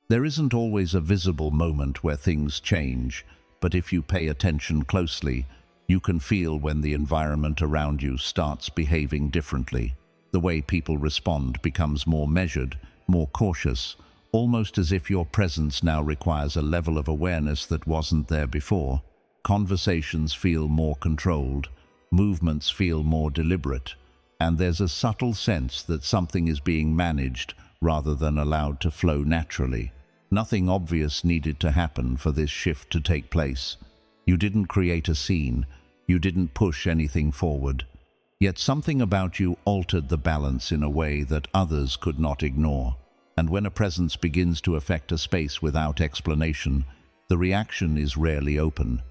There isn't always a visible moment where things change, but if you pay attention closely, you can feel when the environment around you starts behaving differently. The way people respond becomes more measured, more cautious, almost as if your presence now requires a level of awareness that wasn't there before. Conversations feel more controlled, movements feel more deliberate, and there's a subtle sense that something is being managed rather than allowed to flow naturally. Nothing obvious needed to happen for this shift to take place. You didn't create a scene, you didn't push anything forward. Yet something about you altered the balance in a way that others could not ignore. And when a presence begins to affect a space without explanation, the reaction is rarely open.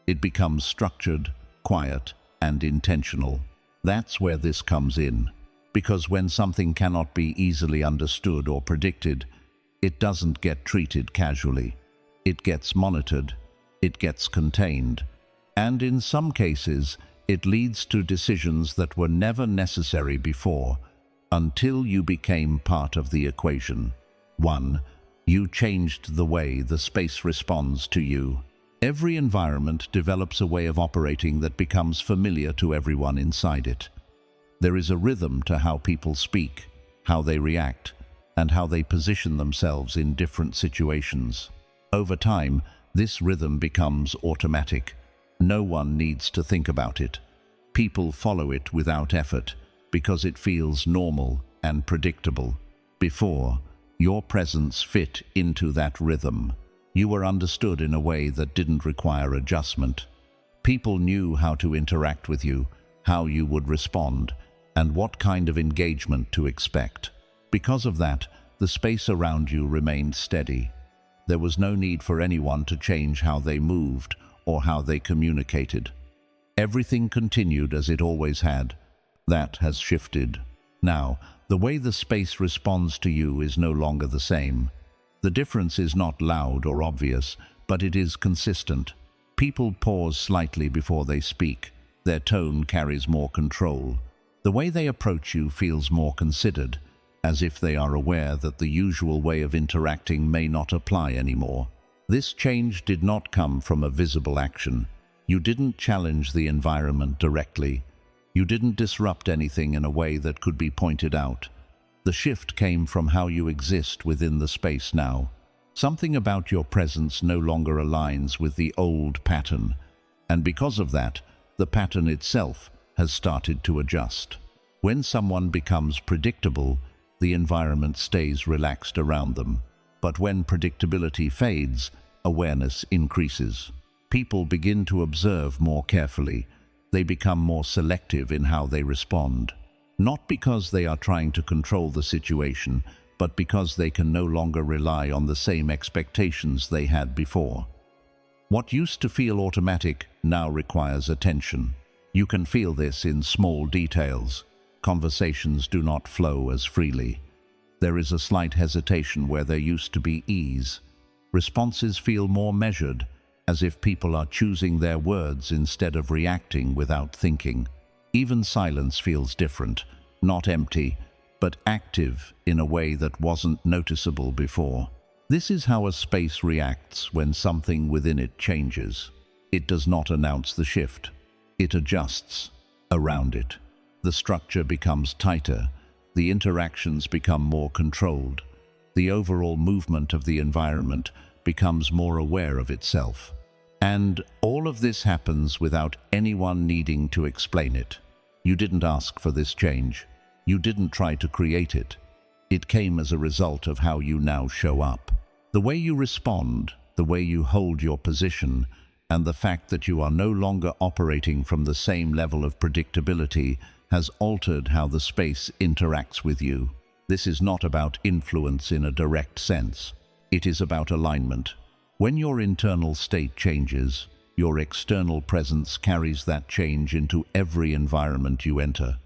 It becomes structured, quiet, and intentional. That's where this comes in. Because when something cannot be easily understood or predicted, it doesn't get treated casually. It gets monitored, it gets contained, and in some cases, it leads to decisions that were never necessary before, until you became part of the equation. 1. You changed the way the space responds to you. Every environment develops a way of operating that becomes familiar to everyone inside it. There is a rhythm to how people speak, how they react, and how they position themselves in different situations. Over time, this rhythm becomes automatic. No one needs to think about it. People follow it without effort because it feels normal and predictable. Before, your presence fit into that rhythm. You were understood in a way that didn't require adjustment. People knew how to interact with you, how you would respond, and what kind of engagement to expect. Because of that, the space around you remained steady. There was no need for anyone to change how they moved or how they communicated. Everything continued as it always had. That has shifted. Now, the way the space responds to you is no longer the same. The difference is not loud or obvious, but it is consistent. People pause slightly before they speak. Their tone carries more control. The way they approach you feels more considered, as if they are aware that the usual way of interacting may not apply anymore. This change did not come from a visible action. You didn't challenge the environment directly. You didn't disrupt anything in a way that could be pointed out. The shift came from how you exist within the space now. Something about your presence no longer aligns with the old pattern, and because of that, the pattern itself has started to adjust. When someone becomes predictable, the environment stays relaxed around them. But when predictability fades, awareness increases. People begin to observe more carefully. They become more selective in how they respond. Not because they are trying to control the situation, but because they can no longer rely on the same expectations they had before. What used to feel automatic now requires attention. You can feel this in small details. Conversations do not flow as freely. There is a slight hesitation where there used to be ease. Responses feel more measured, as if people are choosing their words instead of reacting without thinking. Even silence feels different, not empty, but active in a way that wasn't noticeable before. This is how a space reacts when something within it changes. It does not announce the shift. It adjusts around it. The structure becomes tighter. The interactions become more controlled. The overall movement of the environment becomes more aware of itself. And all of this happens without anyone needing to explain it. You didn't ask for this change. You didn't try to create it. It came as a result of how you now show up. The way you respond, the way you hold your position, and the fact that you are no longer operating from the same level of predictability has altered how the space interacts with you. This is not about influence in a direct sense. It is about alignment. When your internal state changes, your external presence carries that change into every environment you enter.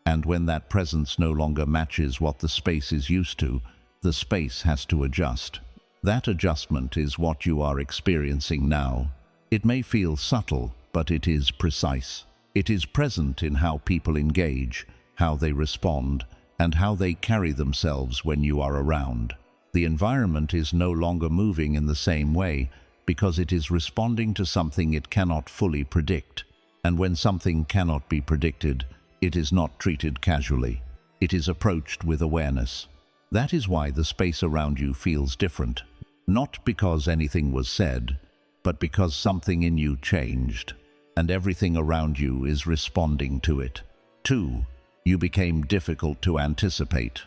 And when that presence no longer matches what the space is used to, the space has to adjust. That adjustment is what you are experiencing now. It may feel subtle, but it is precise. It is present in how people engage, how they respond, and how they carry themselves when you are around. The environment is no longer moving in the same way because it is responding to something it cannot fully predict. And when something cannot be predicted, it is not treated casually. It is approached with awareness. That is why the space around you feels different. Not because anything was said, but because something in you changed, and everything around you is responding to it. 2. You became difficult to anticipate.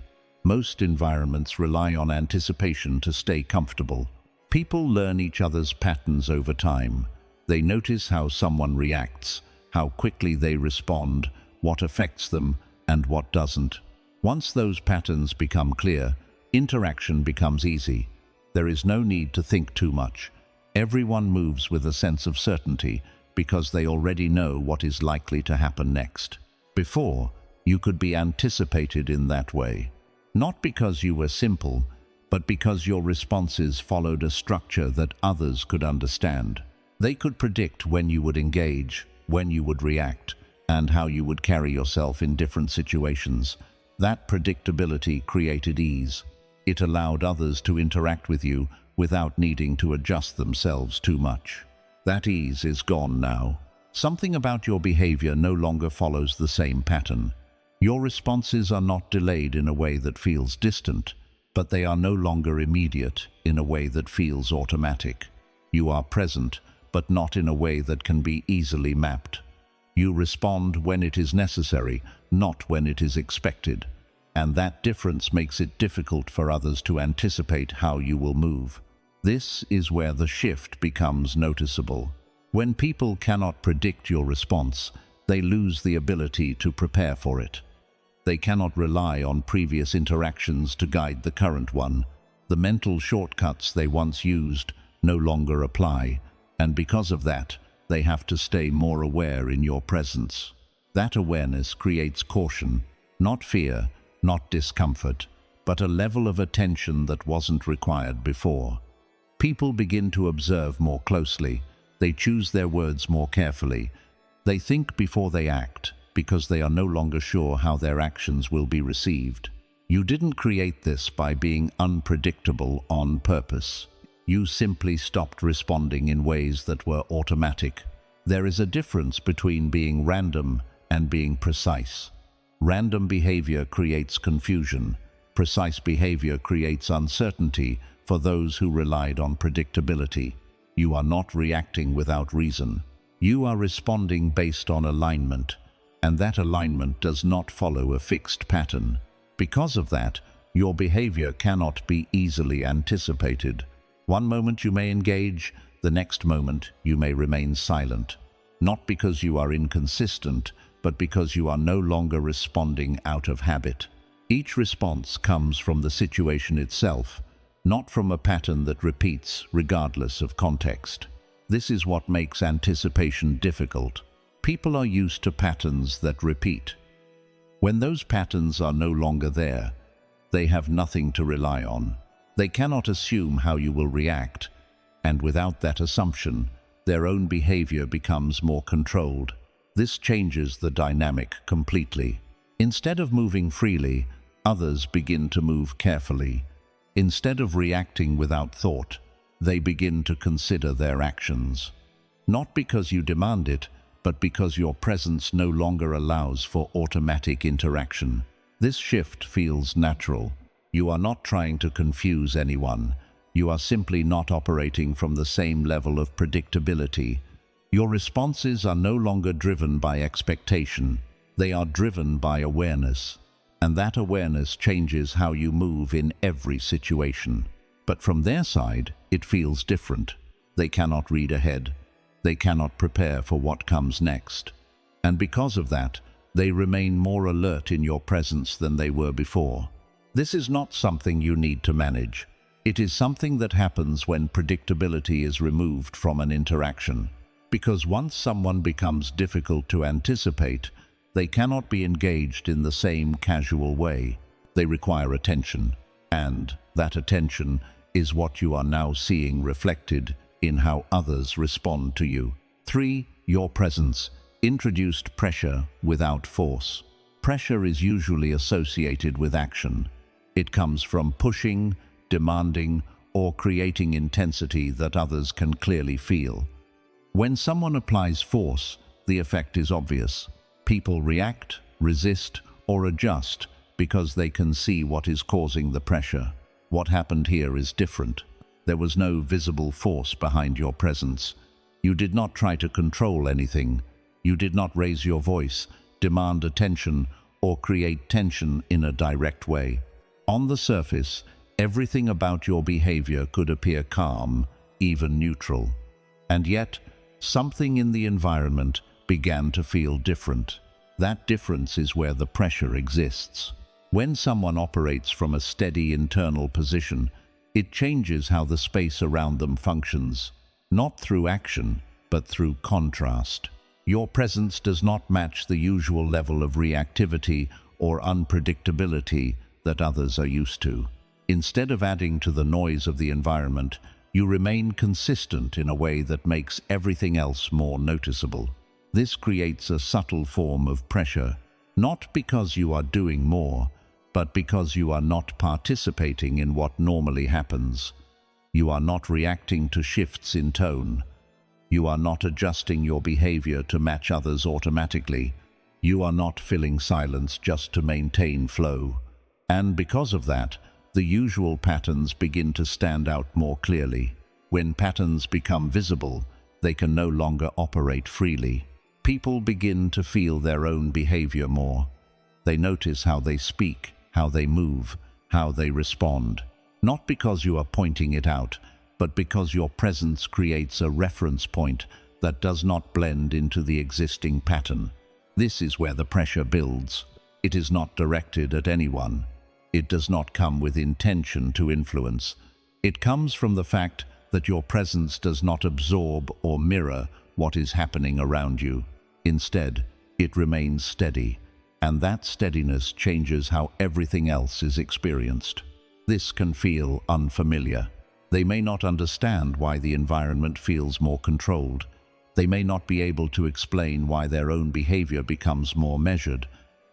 Most environments rely on anticipation to stay comfortable. People learn each other's patterns over time. They notice how someone reacts, how quickly they respond, what affects them, and what doesn't. Once those patterns become clear, interaction becomes easy. There is no need to think too much. Everyone moves with a sense of certainty because they already know what is likely to happen next. Before, you could be anticipated in that way. Not because you were simple, but because your responses followed a structure that others could understand. They could predict when you would engage, when you would react, and how you would carry yourself in different situations. That predictability created ease. It allowed others to interact with you without needing to adjust themselves too much. That ease is gone now. Something about your behavior no longer follows the same pattern. Your responses are not delayed in a way that feels distant, but they are no longer immediate in a way that feels automatic. You are present, but not in a way that can be easily mapped. You respond when it is necessary, not when it is expected. And that difference makes it difficult for others to anticipate how you will move. This is where the shift becomes noticeable. When people cannot predict your response, they lose the ability to prepare for it. They cannot rely on previous interactions to guide the current one. The mental shortcuts they once used no longer apply, and because of that, they have to stay more aware in your presence. That awareness creates caution, not fear, not discomfort, but a level of attention that wasn't required before. People begin to observe more closely. They choose their words more carefully. They think before they act, because they are no longer sure how their actions will be received. You didn't create this by being unpredictable on purpose. You simply stopped responding in ways that were automatic. There is a difference between being random and being precise. Random behavior creates confusion. Precise behavior creates uncertainty for those who relied on predictability. You are not reacting without reason. You are responding based on alignment, and that alignment does not follow a fixed pattern. Because of that, your behavior cannot be easily anticipated. One moment you may engage, the next moment you may remain silent. Not because you are inconsistent, but because you are no longer responding out of habit. Each response comes from the situation itself, not from a pattern that repeats regardless of context. This is what makes anticipation difficult. People are used to patterns that repeat. When those patterns are no longer there, they have nothing to rely on. They cannot assume how you will react, and without that assumption, their own behavior becomes more controlled. This changes the dynamic completely. Instead of moving freely, others begin to move carefully. Instead of reacting without thought, they begin to consider their actions. Not because you demand it, but because your presence no longer allows for automatic interaction. This shift feels natural. You are not trying to confuse anyone. You are simply not operating from the same level of predictability. Your responses are no longer driven by expectation. They are driven by awareness. And that awareness changes how you move in every situation. But from their side, it feels different. They cannot read ahead. They cannot prepare for what comes next. And because of that, they remain more alert in your presence than they were before. This is not something you need to manage. It is something that happens when predictability is removed from an interaction. Because once someone becomes difficult to anticipate, they cannot be engaged in the same casual way. They require attention, and that attention is what you are now seeing reflected in how others respond to you. 3. Your presence introduced pressure without force. Pressure is usually associated with action. It comes from pushing, demanding, or creating intensity that others can clearly feel. When someone applies force, the effect is obvious. People react, resist, or adjust because they can see what is causing the pressure. What happened here is different. There was no visible force behind your presence. You did not try to control anything. You did not raise your voice, demand attention, or create tension in a direct way. On the surface, everything about your behavior could appear calm, even neutral. And yet, something in the environment began to feel different. That difference is where the pressure exists. When someone operates from a steady internal position, it changes how the space around them functions, not through action, but through contrast. Your presence does not match the usual level of reactivity or unpredictability that others are used to. Instead of adding to the noise of the environment, you remain consistent in a way that makes everything else more noticeable. This creates a subtle form of pressure, not because you are doing more, but because you are not participating in what normally happens. You are not reacting to shifts in tone. You are not adjusting your behavior to match others automatically. You are not filling silence just to maintain flow. And because of that, the usual patterns begin to stand out more clearly. When patterns become visible, they can no longer operate freely. People begin to feel their own behavior more. They notice how they speak, how they move, how they respond. Not because you are pointing it out, but because your presence creates a reference point that does not blend into the existing pattern. This is where the pressure builds. It is not directed at anyone. It does not come with intention to influence. It comes from the fact that your presence does not absorb or mirror what is happening around you. Instead, it remains steady, and that steadiness changes how everything else is experienced. This can feel unfamiliar. They may not understand why the environment feels more controlled. They may not be able to explain why their own behavior becomes more measured,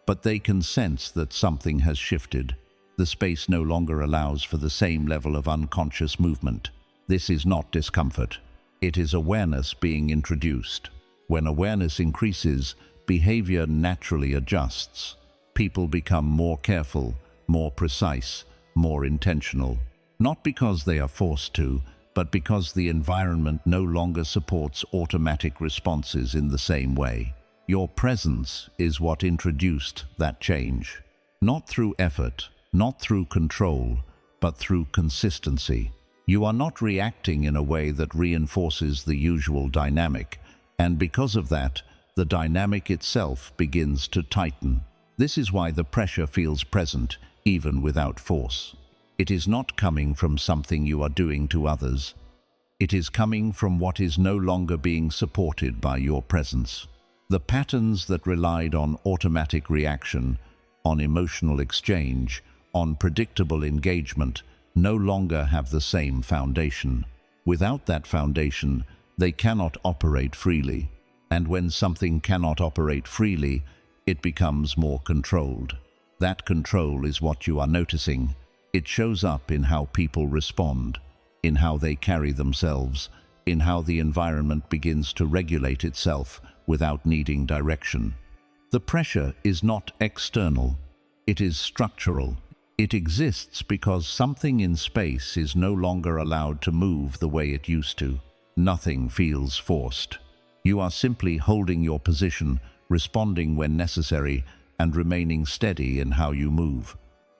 but they can sense that something has shifted. The space no longer allows for the same level of unconscious movement. This is not discomfort. It is awareness being introduced. When awareness increases, behavior naturally adjusts. People become more careful, more precise, more intentional. Not because they are forced to, but because the environment no longer supports automatic responses in the same way. Your presence is what introduced that change. Not through effort, not through control, but through consistency. You are not reacting in a way that reinforces the usual dynamic, and because of that, the dynamic itself begins to tighten. This is why the pressure feels present, even without force. It is not coming from something you are doing to others. It is coming from what is no longer being supported by your presence. The patterns that relied on automatic reaction, on emotional exchange, on predictable engagement, no longer have the same foundation. Without that foundation, they cannot operate freely. And when something cannot operate freely, it becomes more controlled. That control is what you are noticing. It shows up in how people respond, in how they carry themselves, in how the environment begins to regulate itself without needing direction. The pressure is not external. It is structural. It exists because something in space is no longer allowed to move the way it used to. Nothing feels forced. You are simply holding your position, responding when necessary, and remaining steady in how you move.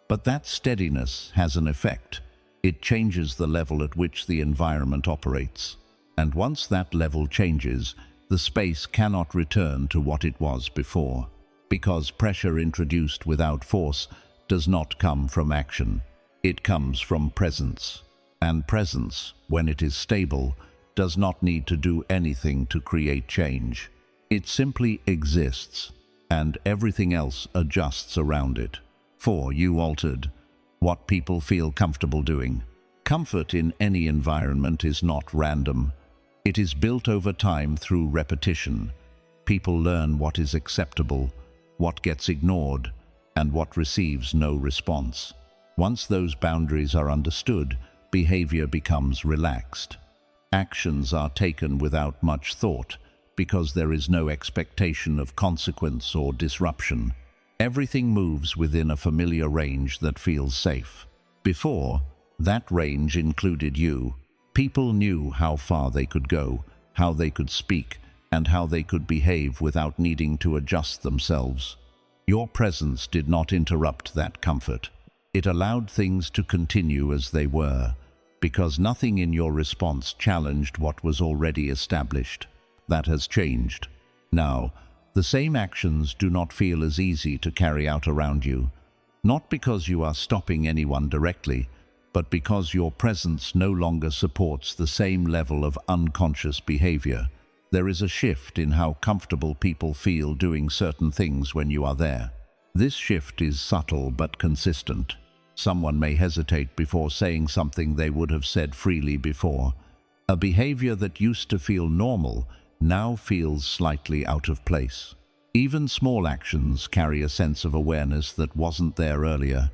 But that steadiness has an effect. It changes the level at which the environment operates. And once that level changes, the space cannot return to what it was before. Because pressure introduced without force does not come from action. It comes from presence. And presence, when it is stable, does not need to do anything to create change. It simply exists, and everything else adjusts around it. For you altered what people feel comfortable doing. Comfort in any environment is not random. It is built over time through repetition. People learn what is acceptable, what gets ignored, and what receives no response. Once those boundaries are understood, behavior becomes relaxed. Actions are taken without much thought because there is no expectation of consequence or disruption. Everything moves within a familiar range that feels safe. Before, that range included you. People knew how far they could go, how they could speak, and how they could behave without needing to adjust themselves. Your presence did not interrupt that comfort. It allowed things to continue as they were, because nothing in your response challenged what was already established. That has changed. Now, the same actions do not feel as easy to carry out around you, not because you are stopping anyone directly, but because your presence no longer supports the same level of unconscious behavior. There is a shift in how comfortable people feel doing certain things when you are there. This shift is subtle but consistent. Someone may hesitate before saying something they would have said freely before. A behavior that used to feel normal now feels slightly out of place. Even small actions carry a sense of awareness that wasn't there earlier.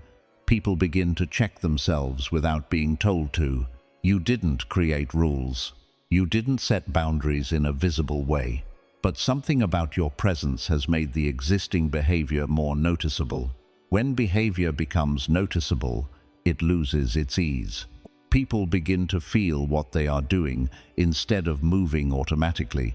People begin to check themselves without being told to. You didn't create rules. You didn't set boundaries in a visible way. But something about your presence has made the existing behavior more noticeable. When behavior becomes noticeable, it loses its ease. People begin to feel what they are doing instead of moving automatically.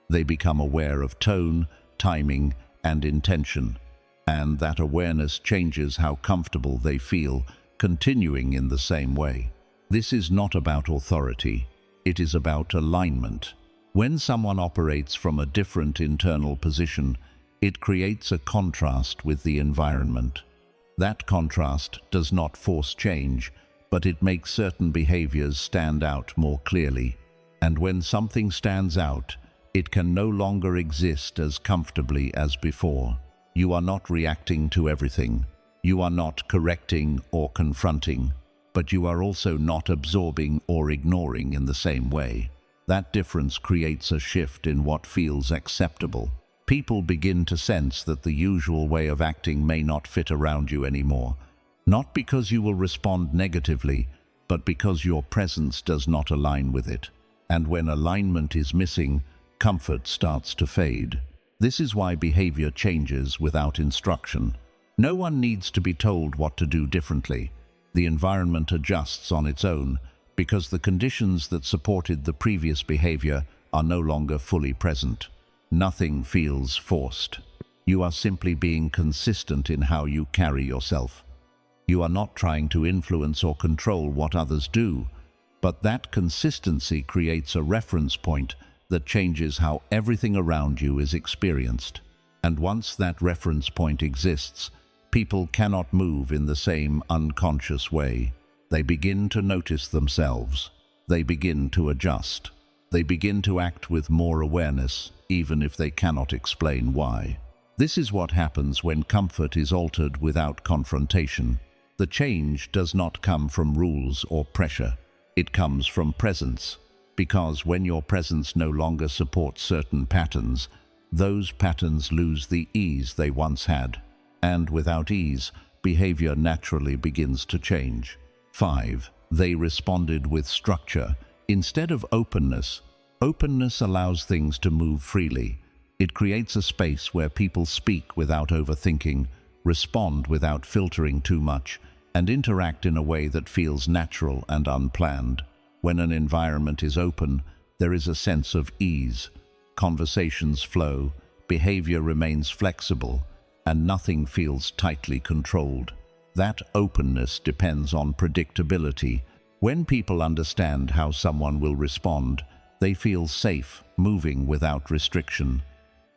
They become aware of tone, timing, and intention. And that awareness changes how comfortable they feel, continuing in the same way. This is not about authority. It is about alignment. When someone operates from a different internal position, it creates a contrast with the environment. That contrast does not force change, but it makes certain behaviors stand out more clearly. And when something stands out, it can no longer exist as comfortably as before. You are not reacting to everything. You are not correcting or confronting, but you are also not absorbing or ignoring in the same way. That difference creates a shift in what feels acceptable. People begin to sense that the usual way of acting may not fit around you anymore, not because you will respond negatively, but because your presence does not align with it. And when alignment is missing, comfort starts to fade. This is why behavior changes without instruction. No one needs to be told what to do differently. The environment adjusts on its own because the conditions that supported the previous behavior are no longer fully present. Nothing feels forced. You are simply being consistent in how you carry yourself. You are not trying to influence or control what others do, but that consistency creates a reference point that changes how everything around you is experienced. And once that reference point exists, people cannot move in the same unconscious way. They begin to notice themselves. They begin to adjust. They begin to act with more awareness, even if they cannot explain why. This is what happens when comfort is altered without confrontation. The change does not come from rules or pressure. It comes from presence. Because when your presence no longer supports certain patterns, those patterns lose the ease they once had. And without ease, behavior naturally begins to change. 5. They responded with structure. Instead of openness, openness allows things to move freely. It creates a space where people speak without overthinking, respond without filtering too much, and interact in a way that feels natural and unplanned. When an environment is open, there is a sense of ease. Conversations flow, behavior remains flexible, and nothing feels tightly controlled. That openness depends on predictability. When people understand how someone will respond, they feel safe, moving without restriction.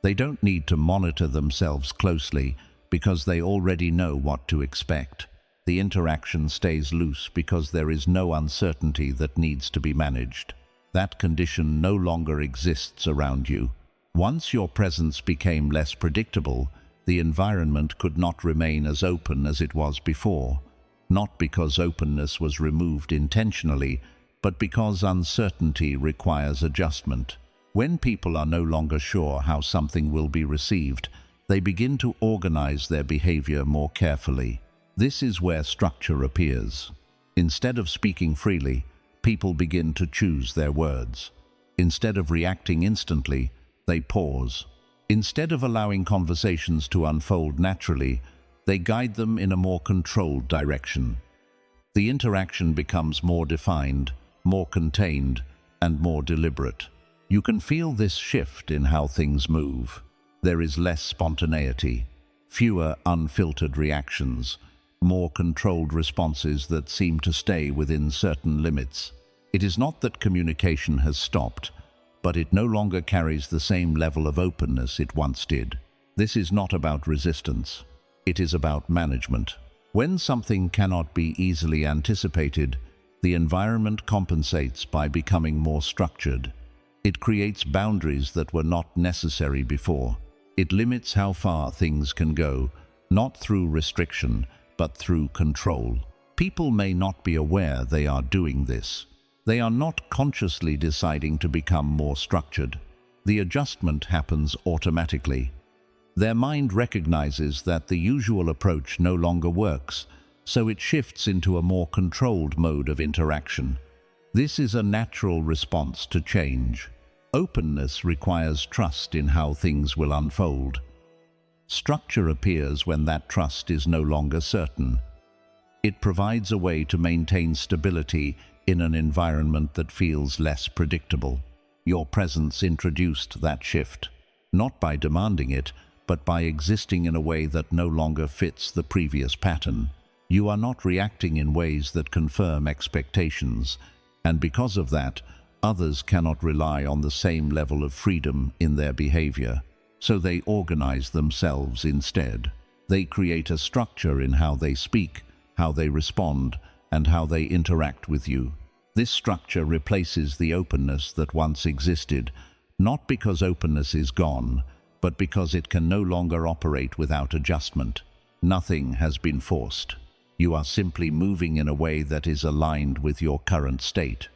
They don't need to monitor themselves closely because they already know what to expect. The interaction stays loose because there is no uncertainty that needs to be managed. That condition no longer exists around you. Once your presence became less predictable, the environment could not remain as open as it was before, not because openness was removed intentionally, but because uncertainty requires adjustment. When people are no longer sure how something will be received, they begin to organize their behavior more carefully. This is where structure appears. Instead of speaking freely, people begin to choose their words. Instead of reacting instantly, they pause. Instead of allowing conversations to unfold naturally, they guide them in a more controlled direction. The interaction becomes more defined, more contained, and more deliberate. You can feel this shift in how things move. There is less spontaneity, fewer unfiltered reactions, more controlled responses that seem to stay within certain limits. It is not that communication has stopped, but it no longer carries the same level of openness it once did. This is not about resistance. It is about management. When something cannot be easily anticipated, the environment compensates by becoming more structured. It creates boundaries that were not necessary before. It limits how far things can go, not through restriction, but through control. People may not be aware they are doing this. They are not consciously deciding to become more structured. The adjustment happens automatically. Their mind recognizes that the usual approach no longer works, so it shifts into a more controlled mode of interaction. This is a natural response to change. Openness requires trust in how things will unfold. Structure appears when that trust is no longer certain. It provides a way to maintain stability in an environment that feels less predictable. Your presence introduced that shift, not by demanding it, but by existing in a way that no longer fits the previous pattern. You are not reacting in ways that confirm expectations, and because of that, others cannot rely on the same level of freedom in their behavior. So they organize themselves instead. They create a structure in how they speak, how they respond, and how they interact with you. This structure replaces the openness that once existed, not because openness is gone, but because it can no longer operate without adjustment. Nothing has been forced. You are simply moving in a way that is aligned with your current state.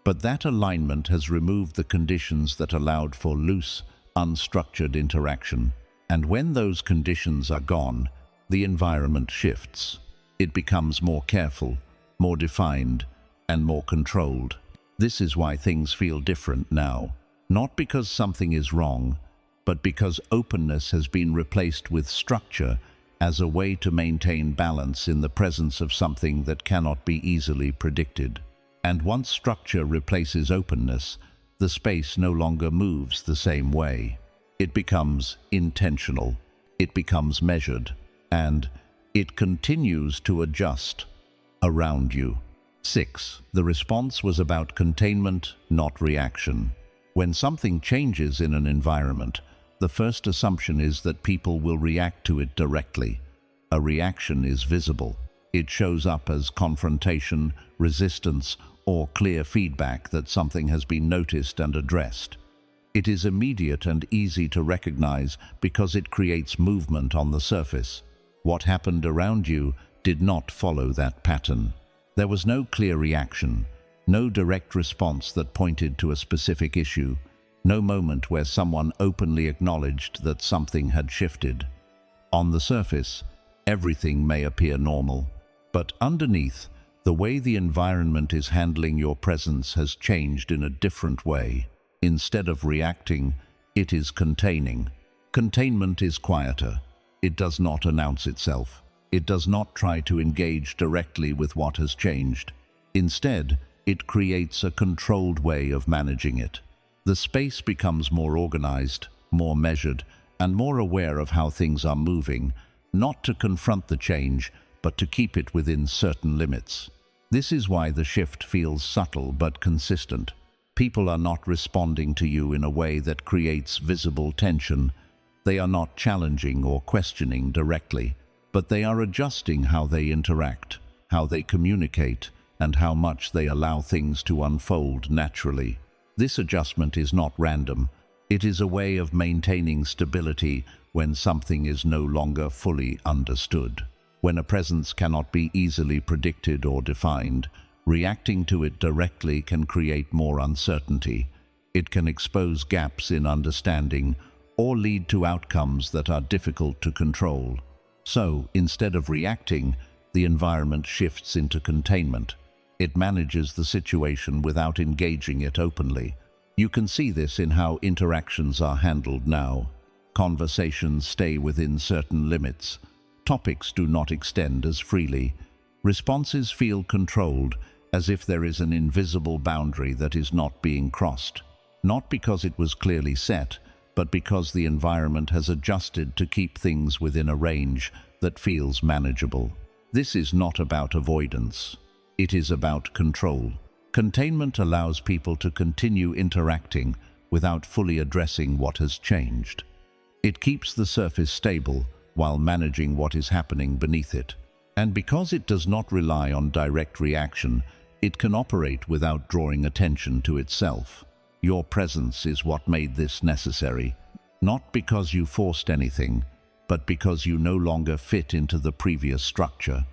But that alignment has removed the conditions that allowed for loose, unstructured interaction. And when those conditions are gone, the environment shifts. It becomes more careful, more defined, and more controlled. This is why things feel different now. Not because something is wrong, but because openness has been replaced with structure as a way to maintain balance in the presence of something that cannot be easily predicted. And once structure replaces openness, the space no longer moves the same way. It becomes intentional, it becomes measured, and it continues to adjust around you. 6. The response was about containment, not reaction. When something changes in an environment, the first assumption is that people will react to it directly. A reaction is visible. It shows up as confrontation, resistance, or clear feedback that something has been noticed and addressed. It is immediate and easy to recognize because it creates movement on the surface. What happened around you did not follow that pattern. There was no clear reaction, no direct response that pointed to a specific issue, no moment where someone openly acknowledged that something had shifted. On the surface, everything may appear normal, but underneath, the way the environment is handling your presence has changed in a different way. Instead of reacting, it is containing. Containment is quieter. It does not announce itself. It does not try to engage directly with what has changed. Instead, it creates a controlled way of managing it. The space becomes more organized, more measured, and more aware of how things are moving, not to confront the change, but to keep it within certain limits. This is why the shift feels subtle but consistent. People are not responding to you in a way that creates visible tension. They are not challenging or questioning directly, but they are adjusting how they interact, how they communicate, and how much they allow things to unfold naturally. This adjustment is not random. It is a way of maintaining stability when something is no longer fully understood. When a presence cannot be easily predicted or defined, reacting to it directly can create more uncertainty. It can expose gaps in understanding or lead to outcomes that are difficult to control. So, instead of reacting, the environment shifts into containment. It manages the situation without engaging it openly. You can see this in how interactions are handled now. Conversations stay within certain limits. Topics do not extend as freely. Responses feel controlled, as if there is an invisible boundary that is not being crossed. Not because it was clearly set, but because the environment has adjusted to keep things within a range that feels manageable. This is not about avoidance. It is about control. Containment allows people to continue interacting without fully addressing what has changed. It keeps the surface stable while managing what is happening beneath it. And because it does not rely on direct reaction, it can operate without drawing attention to itself. Your presence is what made this necessary, not because you forced anything, but because you no longer fit into the previous structure.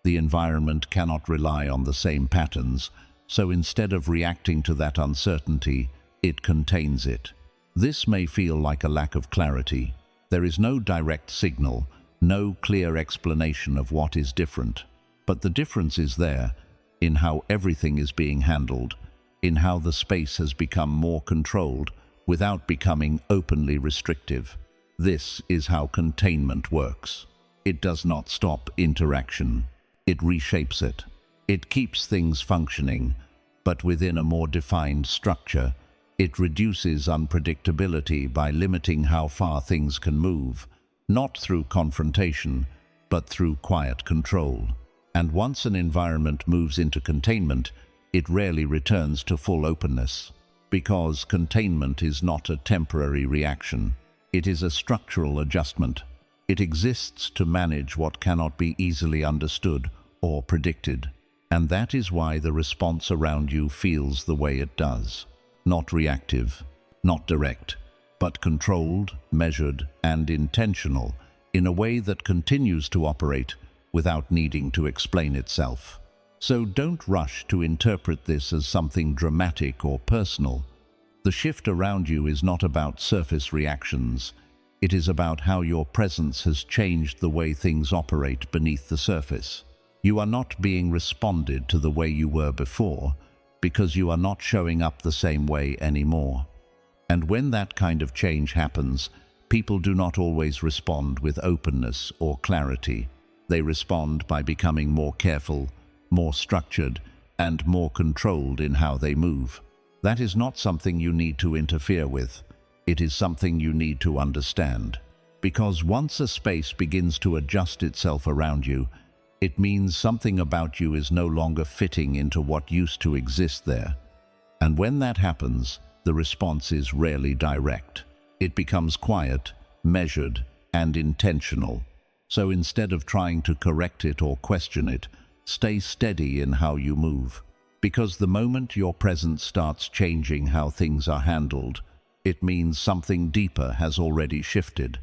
The environment cannot rely on the same patterns, so instead of reacting to that uncertainty, it contains it. This may feel like a lack of clarity. There is no direct signal, no clear explanation of what is different. But the difference is there, in how everything is being handled, in how the space has become more controlled without becoming openly restrictive. This is how containment works. It does not stop interaction. It reshapes it. It keeps things functioning, but within a more defined structure. It reduces unpredictability by limiting how far things can move, not through confrontation, but through quiet control. And once an environment moves into containment, it rarely returns to full openness, because containment is not a temporary reaction. It is a structural adjustment. It exists to manage what cannot be easily understood or predicted. And that is why the response around you feels the way it does. Not reactive, not direct, but controlled, measured, and intentional in a way that continues to operate without needing to explain itself. So don't rush to interpret this as something dramatic or personal. The shift around you is not about surface reactions. It is about how your presence has changed the way things operate beneath the surface. You are not being responded to the way you were before, because you are not showing up the same way anymore. And when that kind of change happens, people do not always respond with openness or clarity. They respond by becoming more careful, more structured, and more controlled in how they move. That is not something you need to interfere with. It is something you need to understand. Because once a space begins to adjust itself around you, it means something about you is no longer fitting into what used to exist there. And when that happens, the response is rarely direct. It becomes quiet, measured, and intentional. So instead of trying to correct it or question it, stay steady in how you move. Because the moment your presence starts changing how things are handled, it means something deeper has already shifted.